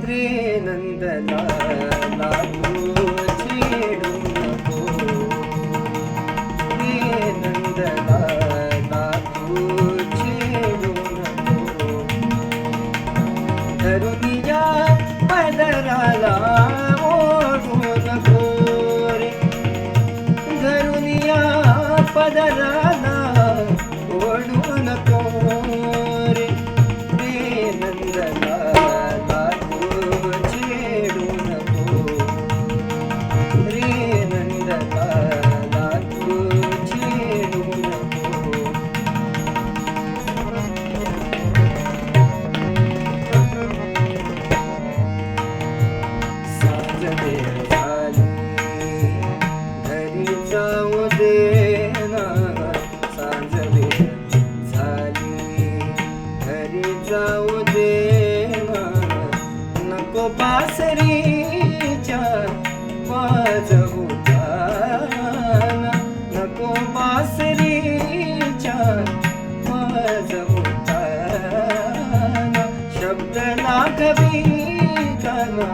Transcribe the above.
रे नंदलाला तू छेडू नको, रे नंदलाला तू छेडू नको. धरुनिया पदराला ओढू नको रे, धरुनिया पदराला ओढू नको रे, रे नंदलाला तू छेडू नको, रे नंदलाला तू छेडू नको. सांज वेळ झाली घरी जाऊ दे ना, सांज वेळ झाली घरी जाऊ दे ना. नको बासरीच्या वाजवू ताना, नको बासरीच्या वाजवू ताना. शब्द लागवी काना